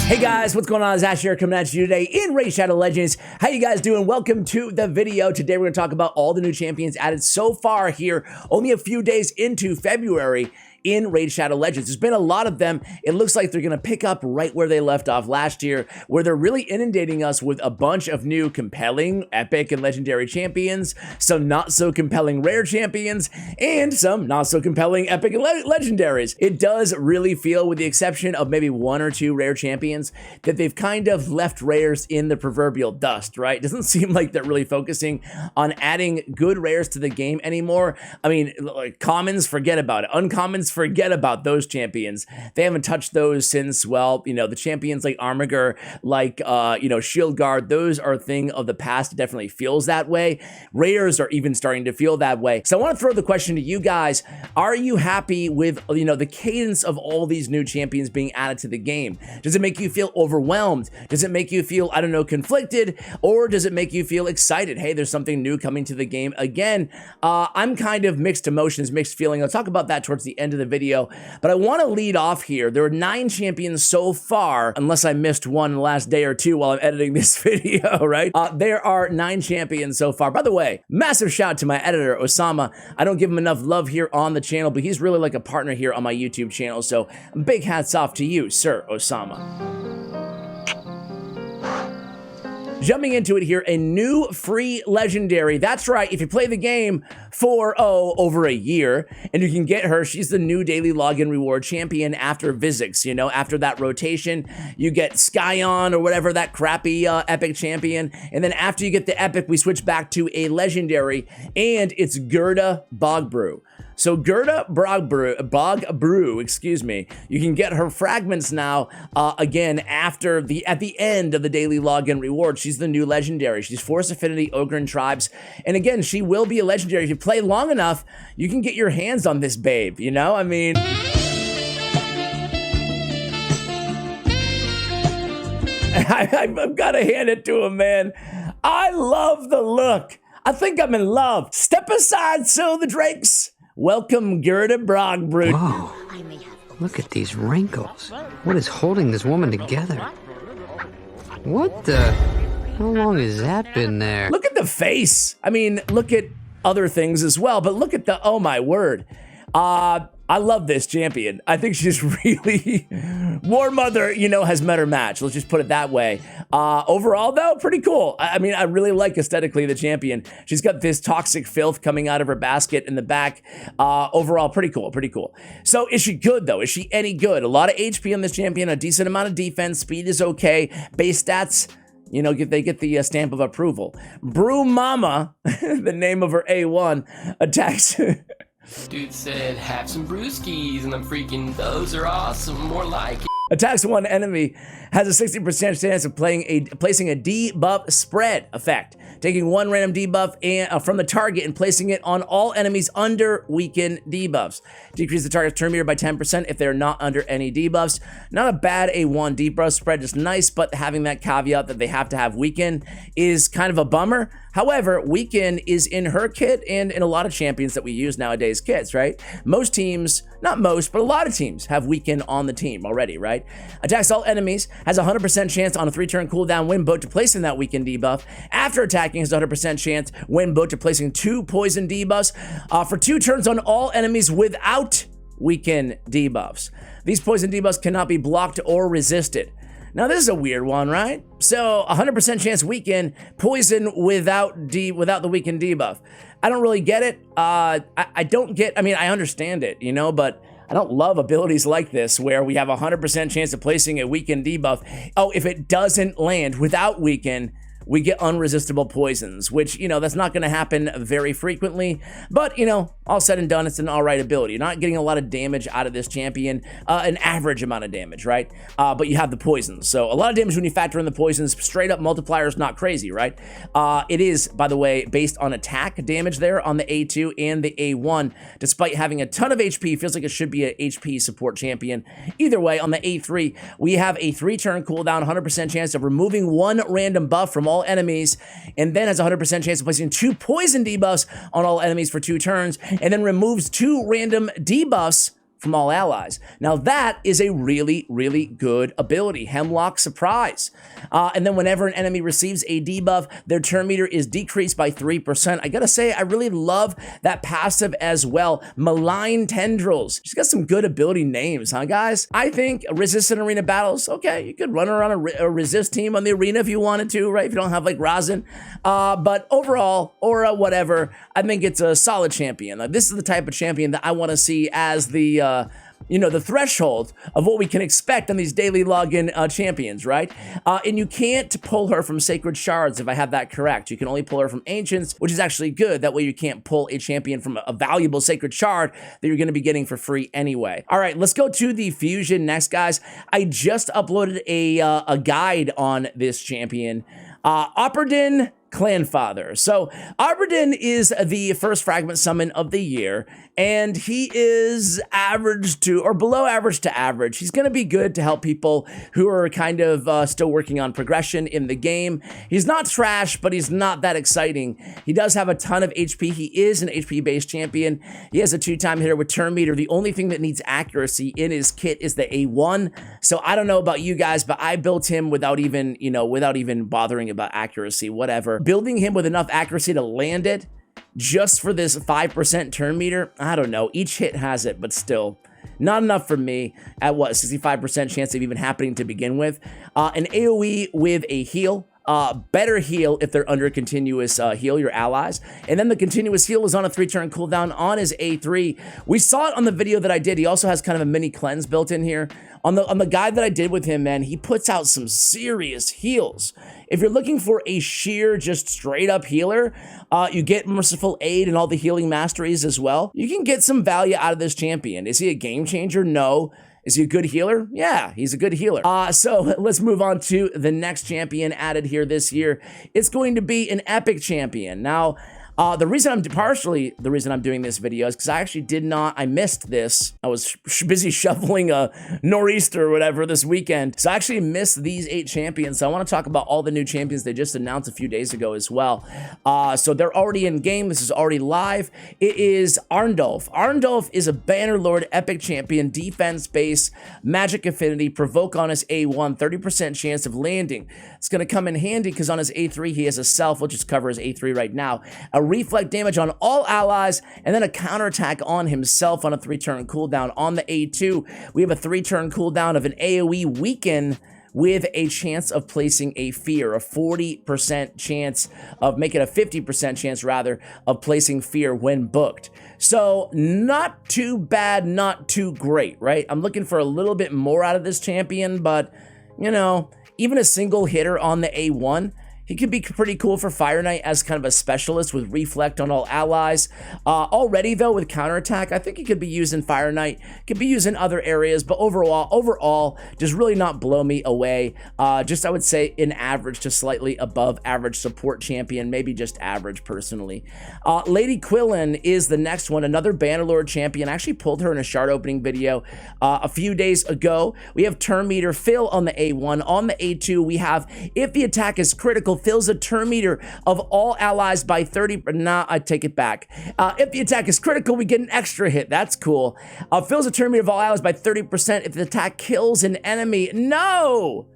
Hey guys, what's going on? It's Ash here coming at you today in Raid Shadow Legends. How you guys doing? Welcome to the video. Today we're going to talk about all the new champions added so far here, only a few days into February in Raid Shadow Legends. There's been a lot of them. It looks like they're going to pick up right where they left off last year, where they're really inundating us with a bunch of new compelling, epic, and legendary champions, some not so compelling rare champions, and some not so compelling epic and legendaries. It does really feel, with the exception of maybe one or two rare champions, that they've kind of left rares in the proverbial dust, right? It doesn't seem like they're really focusing on adding good rares to the game anymore. I mean, like, commons, forget about it. Uncommons, forget about those champions. They haven't touched those since, well, you know, the champions like Armadin, like, Shield Guard, those are a thing of the past. It definitely feels that way. Rares are even starting to feel that way. So I want to throw the question to you guys. Are you happy with, the cadence of all these new champions being added to the game? Does it make you feel overwhelmed? Does it make you feel, I don't know, conflicted? Or does it make you feel excited? Hey, there's something new coming to the game again. I'm kind of mixed emotions, mixed feeling. I'll talk about that towards the end of the video, but I want to lead off here. There are 9 champions so far, unless I missed one in the last day or two while I'm editing this video, right? There are 9 champions so far. By the way, massive shout out to my editor, Osama. I don't give him enough love here on the channel, but he's really like a partner here on my YouTube channel, so big hats off to you, Sir Osama. Jumping into it here, a new free legendary. That's right, if you play the game for, over a year, and you can get her, she's the new daily login reward champion after Vizix, after that rotation, you get Skyon or whatever, that crappy epic champion, and then after you get the epic, we switch back to a legendary, and it's Gerda Bog Brew. So Gerda Bog Brew, excuse me, you can get her fragments now, again, at the end of the daily login reward. She's the new legendary. She's Force Affinity, Ogre, and Tribes. And again, she will be a legendary. If you play long enough, you can get your hands on this babe, I mean... I've got to hand it to him, man. I love the look. I think I'm in love. Step aside, so the Drakes. Welcome, Gerda Bog Brew. Whoa, look at these wrinkles. What is holding this woman together? What the? How long has that been there? Look at the face. I mean, look at other things as well, but look at the, oh my word. I love this champion. I think she's really, War Mother, has met her match. Let's just put it that way. Overall, though, pretty cool. I mean, I really like aesthetically the champion. She's got this toxic filth coming out of her basket in the back. Overall, pretty cool, pretty cool. So is she good, though? Is she any good? A lot of HP on this champion, a decent amount of defense, speed is okay. Base stats, they get the stamp of approval. Brew Mama, the name of her A1, attacks... Dude said, have some brewskis, and I'm freaking, those are awesome, more like it. Attacks one enemy, has a 60% chance of placing a debuff spread effect, taking one random debuff from the target and placing it on all enemies under weakened debuffs. Decrease the target's turn meter by 10% if they're not under any debuffs. Not a bad A1 debuff spread, just nice, but having that caveat that they have to have weaken is kind of a bummer. However, weaken is in her kit and in a lot of champions that we use nowadays kits, right? Most teams, not most, but a lot of teams have weaken on the team already, right? Attacks all enemies, has a 100% chance on a 3-turn cooldown when booked to placing that weaken debuff. After attacking, has a 100% chance when booked to placing 2 poison debuffs for 2 turns on all enemies without weaken debuffs. These poison debuffs cannot be blocked or resisted. Now, this is a weird one, right? So, 100% chance weaken, poison without the weaken debuff. I don't really get it. I understand it, but I don't love abilities like this where we have a 100% chance of placing a weaken debuff. Oh, if it doesn't land without weaken, we get unresistible poisons, which, that's not going to happen very frequently. But, all said and done, it's an all right ability. You're not getting a lot of damage out of this champion, an average amount of damage, right? But you have the poisons. So a lot of damage when you factor in the poisons. Straight up multiplier is not crazy, right? It is, by the way, based on attack damage there on the A2 and the A1. Despite having a ton of HP, feels like it should be an HP support champion. Either way, on the A3, we have a 3-turn cooldown, 100% chance of removing 1 random buff from all enemies, and then has a 100% chance of placing 2 poison debuffs on all enemies for 2 turns, and then removes 2 random debuffs from all allies. Now that is a really, really good ability. Hemlock Surprise. And then whenever an enemy receives a debuff, their turn meter is decreased by 3%. I gotta say, I really love that passive as well. Malign Tendrils. She's got some good ability names, huh, guys? I think resistant arena battles, okay, you could run her on a resist team on the arena if you wanted to, right? If you don't have like Rosin. But overall, Aura, whatever, I think it's a solid champion. Like, this is the type of champion that I want to see as the you know, the threshold of what we can expect on these daily login champions, right? And you can't pull her from Sacred Shards, if I have that correct. You can only pull her from Ancients, which is actually good. That way you can't pull a champion from a valuable Sacred Shard that you're going to be getting for free anyway. All right, let's go to the Fusion next, guys. I just uploaded a guide on this champion. Armadin Clanfather. So Armadin is the first fragment summon of the year, and he is average to, or below average to average. He's going to be good to help people who are kind of still working on progression in the game. He's not trash, but he's not that exciting. He does have a ton of HP. He is an HP-based champion. He has a 2-time hitter with turn meter. The only thing that needs accuracy in his kit is the A1. So I don't know about you guys, but I built him without even, you know, without even bothering about accuracy, whatever. Building him with enough accuracy to land it just for this 5% turn meter, I don't know. Each hit has it, but still not enough for me at what, 65% chance of even happening to begin with. An AoE with a heal. Better heal if they're under continuous heal, your allies. And then the continuous heal is on a 3-turn cooldown on his A3. We saw it on the video that I did. He also has kind of a mini cleanse built in here. On the guide that I did with him, man, he puts out some serious heals. If you're looking for a sheer, just straight up healer, you get Merciful Aid and all the healing masteries as well. You can get some value out of this champion. Is he a game changer? No. Is he a good healer? Yeah, he's a good healer. So let's move on to the next champion added here this year. It's going to be an epic champion. Now, the reason I'm doing this video is because I actually I missed this. I was busy shuffling a Nor'easter or whatever this weekend. So I actually missed these 8 champions. So I want to talk about all the new champions they just announced a few days ago as well. So they're already in game. This is already live. It is Arndulf. Arndulf is a Bannerlord epic champion, defense base, magic affinity, provoke on his A1, 30% chance of landing. It's going to come in handy because on his A3, he has a self, which is cover his A3 right now. A reflect damage on all allies, and then a counterattack on himself on a 3-turn cooldown. On the A2, we have a 3-turn cooldown of an AoE weaken with a chance of placing a fear, a 40% chance of, make it a 50% chance rather, of placing fear when booked. So not too bad, not too great, right? I'm looking for a little bit more out of this champion, but, you know, even a single hitter on the A1, he could be pretty cool for Fire Knight as kind of a specialist with reflect on all allies. Already though, with counterattack, I think he could be used in Fire Knight, could be used in other areas, but overall, just really not blow me away. Just, I would say, an average to slightly above average support champion, maybe just average personally. Lady Quillen is the next one, another Bannerlord champion. I actually pulled her in a shard opening video a few days ago. We have turn meter fill on the A1. On the A2, we have, if the attack is critical, fills the turn meter of all allies by 30. Nah, I take it back. If the attack is critical, we get an extra hit. That's cool. Fills the turn meter of all allies by 30% if the attack kills an enemy. No!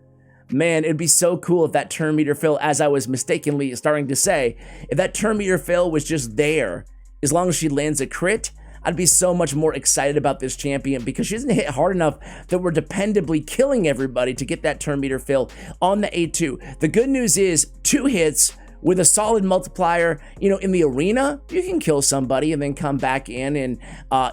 Man, it'd be so cool if that turn meter fill, as I was mistakenly starting to say, if that turn meter fill was just there, as long as she lands a crit, I'd be so much more excited about this champion because she doesn't hit hard enough that we're dependably killing everybody to get that turn meter fill on the A2. The good news is 2 hits with a solid multiplier, you know, in the arena, you can kill somebody and then come back in and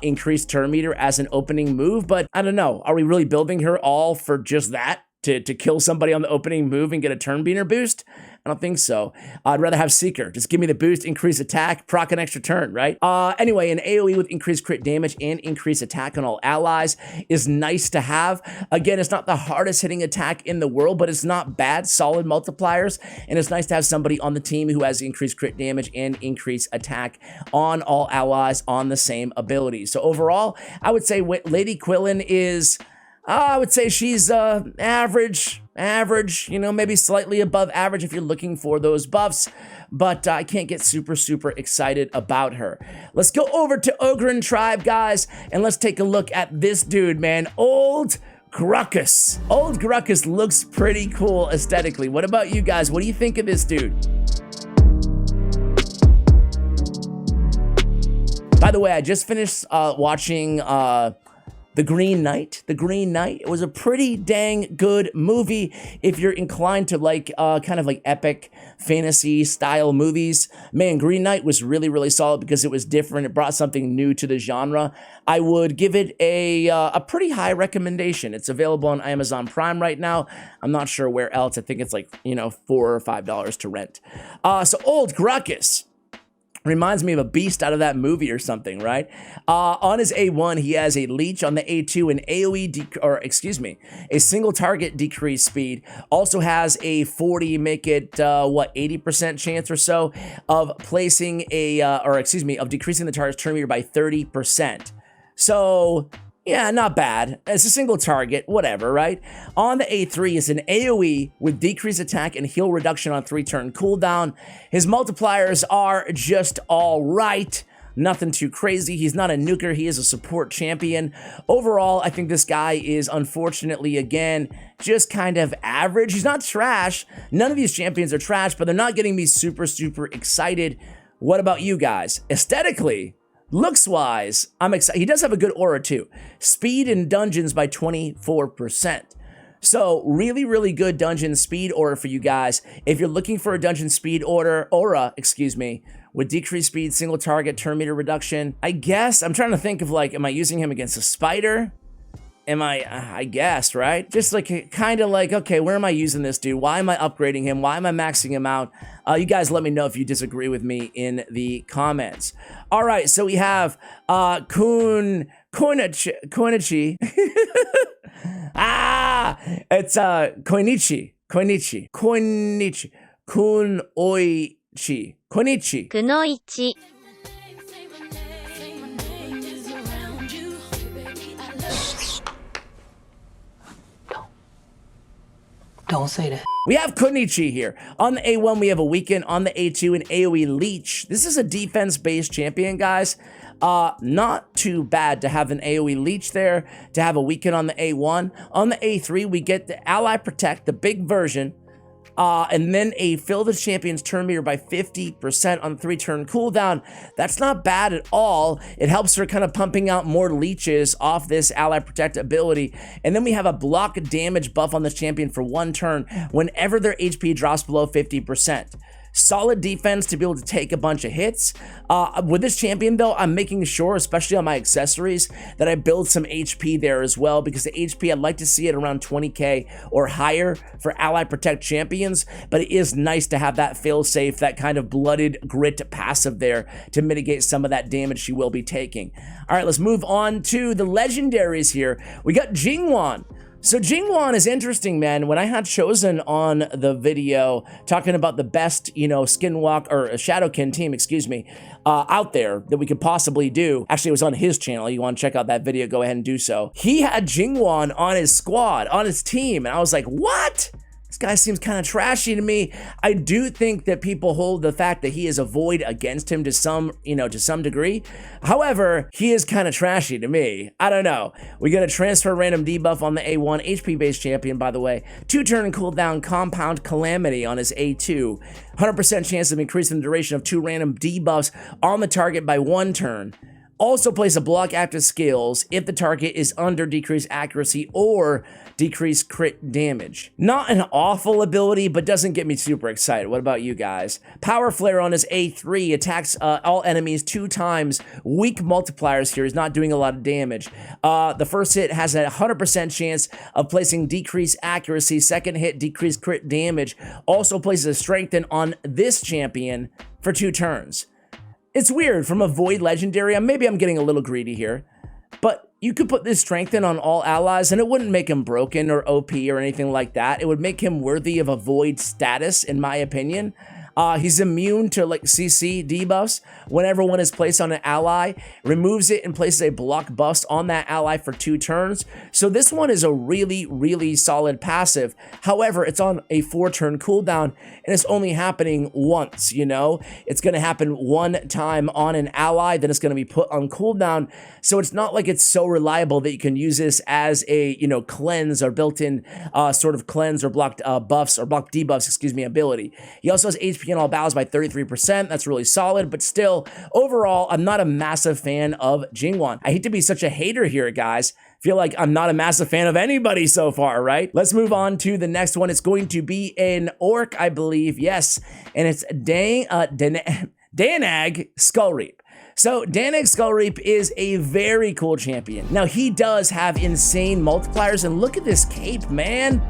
increase turn meter as an opening move. But I don't know, are we really building her all for just that? To kill somebody on the opening move and get a turn meter boost? I don't think so. I'd rather have Seeker. Just give me the boost, increase attack, proc an extra turn, right? Anyway, an AoE with increased crit damage and increased attack on all allies is nice to have. Again, it's not the hardest hitting attack in the world, but it's not bad, solid multipliers. And it's nice to have somebody on the team who has increased crit damage and increased attack on all allies on the same ability. So overall, I would say Lady Quillen is... I would say she's average, average, you know, maybe slightly above average if you're looking for those buffs, but I can't get super excited about her. Let's go over to Ogre and Tribe, guys, and let's take a look at this dude, man. Old Gruckus. Old Gruckus looks pretty cool aesthetically. What about you guys? What do you think of this dude? By the way, I just finished watching The Green Knight. The Green Knight. It was a pretty dang good movie if you're inclined to like kind of like epic fantasy style movies. Man, Green Knight was really solid because it was different. It brought something new to the genre. I would give it a pretty high recommendation. It's available on Amazon Prime right now. I'm not sure where else. I think it's like, you know, $4 or $5 to rent. So Old Gruckus reminds me of a beast out of that movie or something, right? On his A1, he has a leech. On the A2, an AoE, a single target decrease speed. Also has a 40, make it, 80% chance or so of placing of decreasing the target's turn meter by 30%. So, yeah, not bad. It's a single target, whatever, right? On the A3 is an AoE with decreased attack and heal reduction on 3-turn cooldown. His multipliers are just all right. Nothing too crazy. He's not a nuker. He is a support champion. Overall, I think this guy is, unfortunately, again, just kind of average. He's not trash. None of these champions are trash, but they're not getting me super excited. What about you guys? Aesthetically, looks-wise, I'm excited. He does have a good aura, too. Speed in dungeons by 24%. So, really good dungeon speed aura for you guys. If you're looking for a dungeon speed aura, with decreased speed, single target, turn meter reduction, I guess, I'm trying to think of, like, am I using him against a spider? I guess, right? Just like, kind of like, okay, where am I using this dude? Why am I upgrading him? Why am I maxing him out? You guys let me know if you disagree with me in the comments. All right, so we have Koenichi. It's Koenichi. Koenichi. Don't say that. We have Koenichi here. On the A1, we have a weaken. On the A2, an AoE leech. This is a defense-based champion, guys. Not too bad to have an AoE leech there, to have a weaken on the A1. On the A3, we get the Ally Protect, the big version, and then a fill the champion's turn meter by 50% on 3-turn cooldown. That's not bad at all. It helps her kind of pumping out more leeches off this Ally Protect ability. And then we have a block damage buff on this champion for 1 turn whenever their HP drops below 50%. Solid defense to be able to take a bunch of hits. With this champion, though, I'm making sure, especially on my accessories, that I build some HP there as well, because the HP, I'd like to see it around 20k or higher for Ally Protect champions, but it is nice to have that fail-safe, that kind of blooded grit passive there to mitigate some of that damage she will be taking. All right, let's move on to the legendaries here. We got Jinguan. So Jinguan is interesting, man. When I had Chosen on the video talking about the best, you know, skinwalk or Shadowkin team, out there that we could possibly do. Actually, it was on his channel. You want to check out that video, go ahead and do so. He had Jinguan on his squad, on his team, and I was like, what? This guy seems kind of trashy to me. I do think that people hold the fact that he is a void against him to some, to some degree. However, he is kind of trashy to me. I don't know. We got a transfer random debuff on the A1, HP-based champion, by the way. 2-turn cooldown compound calamity on his A2. 100% chance of increasing the duration of 2 random debuffs on the target by 1 turn. Also place a block active skills if the target is under decreased accuracy or decreased crit damage. Not an awful ability, but doesn't get me super excited. What about you guys? Power Flare on his A3 attacks all enemies 2 times. Weak multipliers here. He's not doing a lot of damage. The first hit has a 100% chance of placing decreased accuracy. Second hit, decreased crit damage. Also places a strengthen on this champion for 2 turns. It's weird, from a Void Legendary, maybe I'm getting a little greedy here, but you could put this strengthen on all allies and it wouldn't make him broken or OP or anything like that. It would make him worthy of a Void status, in my opinion. He's immune to like CC debuffs whenever one is placed on an ally, removes it and places a block bust on that ally for 2 turns. So this one is a really, really solid passive. However, it's on a 4-turn cooldown and it's only happening once, you know? It's gonna happen one time on an ally, then it's gonna be put on cooldown. So it's not like it's so reliable that you can use this as a, you know, cleanse or built-in sort of cleanse or blocked buffs or blocked debuffs, excuse me, ability. He also has HP in all battles by 33%. That's really solid, but still, overall, I'm not a massive fan of Jinguan. I hate to be such a hater here, guys. Feel like I'm not a massive fan of anybody so far, right? Let's move on to the next one. It's going to be an orc, I believe. Yes, and it's Danak Skull Reap. So Danak Skull Reap is a very cool champion. Now he does have insane multipliers, and look at this cape, man.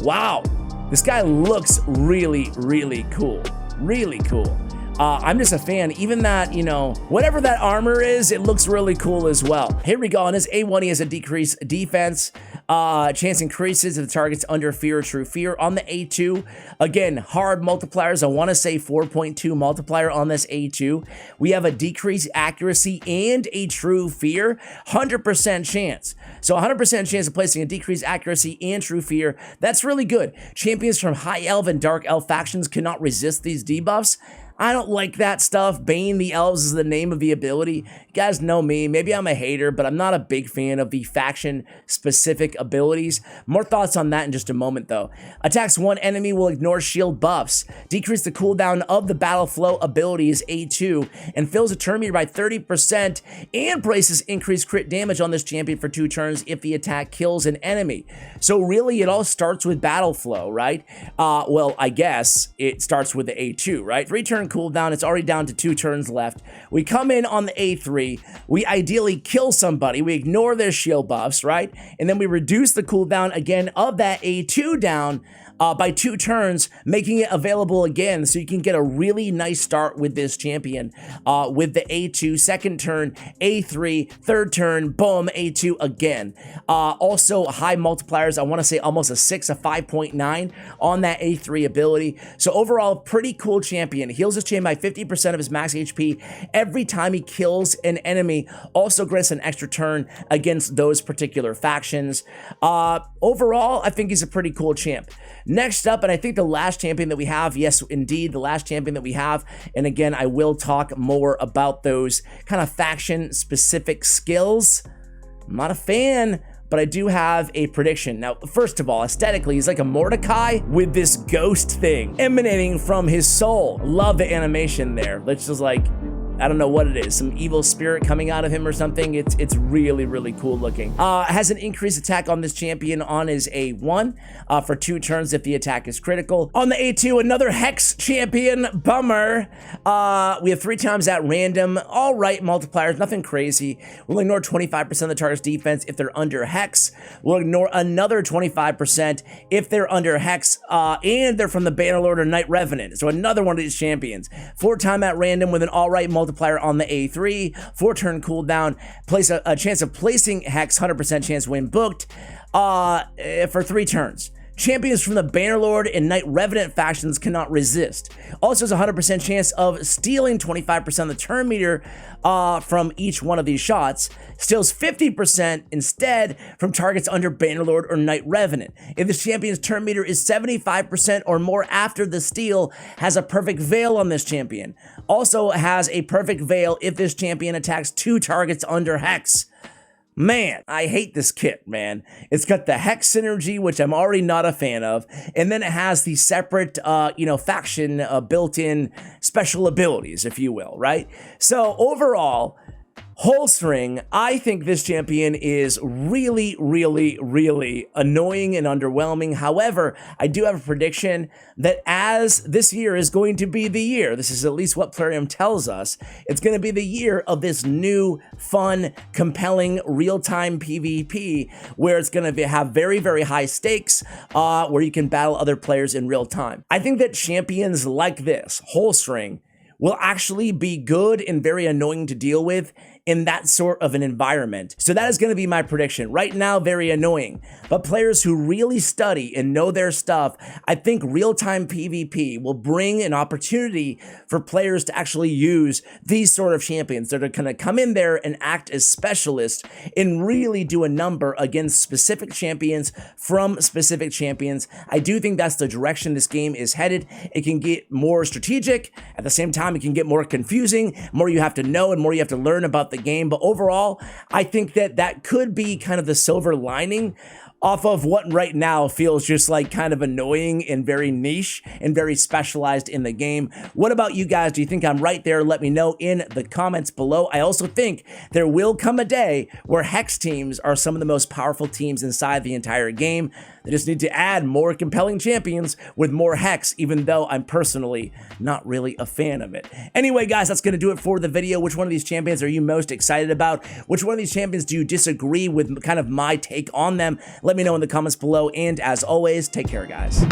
Wow, this guy looks really, really cool. Really cool. I'm just a fan. Even that, you know, whatever that armor is, it looks really cool as well. Here we go. On his A1, he has a decreased defense. Chance increases if the target's under fear or true fear. On the A2, again, hard multipliers. I want to say 4.2 multiplier on this A2. We have a decreased accuracy and a true fear. 100% chance. So 100% chance of placing a decreased accuracy and true fear. That's really good. Champions from high elf and dark elf factions cannot resist these debuffs. I don't like that stuff. Bane the Elves is the name of the ability. You guys know me. Maybe I'm a hater, but I'm not a big fan of the faction-specific abilities. More thoughts on that in just a moment, though. Attacks one enemy will ignore shield buffs. Decrease the cooldown of the battle flow abilities A2 and fills a turn meter by 30% and places increased crit damage on this champion for 2 turns if the attack kills an enemy. So really, it all starts with battle flow, right? Well, I guess it starts with the A2, right? 3-turn cooldown. It's already down to 2 turns left. We come in on the A3. We ideally kill somebody. We ignore their shield buffs, right? And then we reduce the cooldown again of that A2 down by 2 turns, making it available again, so you can get a really nice start with this champion. With the A2, 2nd turn, A3, 3rd turn, boom, A2 again. Also, high multipliers, I want to say almost a 6, a 5.9 on that A3 ability. So overall, pretty cool champion. Heals his champion by 50% of his max HP every time he kills an enemy. Also grants an extra turn against those particular factions. Overall, I think he's a pretty cool champ. Next up, and I think the last champion that we have, yes, indeed, the last champion that we have, and again, I will talk more about those kind of faction-specific skills. I'm not a fan, but I do have a prediction. Now, first of all, aesthetically, he's like a Mordecai with this ghost thing emanating from his soul. Love the animation there. It's just like, I don't know what it is, some evil spirit coming out of him or something. It's really, really cool looking. Has an increased attack on this champion on his A1 for 2 turns if the attack is critical. On the A2, another Hex champion, bummer. We have 3 times at random, all right multipliers, nothing crazy. We'll ignore 25% of the target's defense if they're under Hex. We'll ignore another 25% if they're under Hex, and they're from the Bannerlord or Knight Revenant. So another one of these champions. 4 time at random with an all right multiplier on the A3, 4-turn cooldown, place a chance of placing Hex, 100% chance when booked, for 3 turns. Champions from the Bannerlord and Knight Revenant factions cannot resist. Also has a 100% chance of stealing 25% of the turn meter from each one of these shots. Steals 50% instead from targets under Bannerlord or Knight Revenant. If this champion's turn meter is 75% or more after the steal, has a perfect veil on this champion. Also has a perfect veil if this champion attacks 2 targets under Hex. Man, I hate this kit, man. It's got the Hex synergy, which I'm already not a fan of, and then it has the separate, faction built-in special abilities, if you will, right? So overall, whole string, I think this champion is really, really, really annoying and underwhelming. However, I do have a prediction that as this year is going to be the year, this is at least what Plarium tells us, it's going to be the year of this new, fun, compelling, real-time PvP, where it's going to have very, very high stakes, where you can battle other players in real time. I think that champions like this, whole string, will actually be good and very annoying to deal with in that sort of an environment. So that is going to be my prediction. Right now, very annoying. But players who really study and know their stuff, I think real-time PvP will bring an opportunity for players to actually use these sort of champions that are going to come in there and act as specialists and really do a number against specific champions from specific champions. I do think that's the direction this game is headed. It can get more strategic. At the same time, it can get more confusing, more you have to know and more you have to learn about the game. But overall, I think that that could be kind of the silver lining off of what right now feels just like kind of annoying and very niche and very specialized in the game. What about you guys? Do you think I'm right there? Let me know in the comments below. I also think there will come a day where Hex teams are some of the most powerful teams inside the entire game. They just need to add more compelling champions with more Hex, even though I'm personally not really a fan of it. Anyway, guys, that's going to do it for the video. Which one of these champions are you most excited about? Which one of these champions do you disagree with kind of my take on them? Let me know in the comments below, and as always, take care, guys.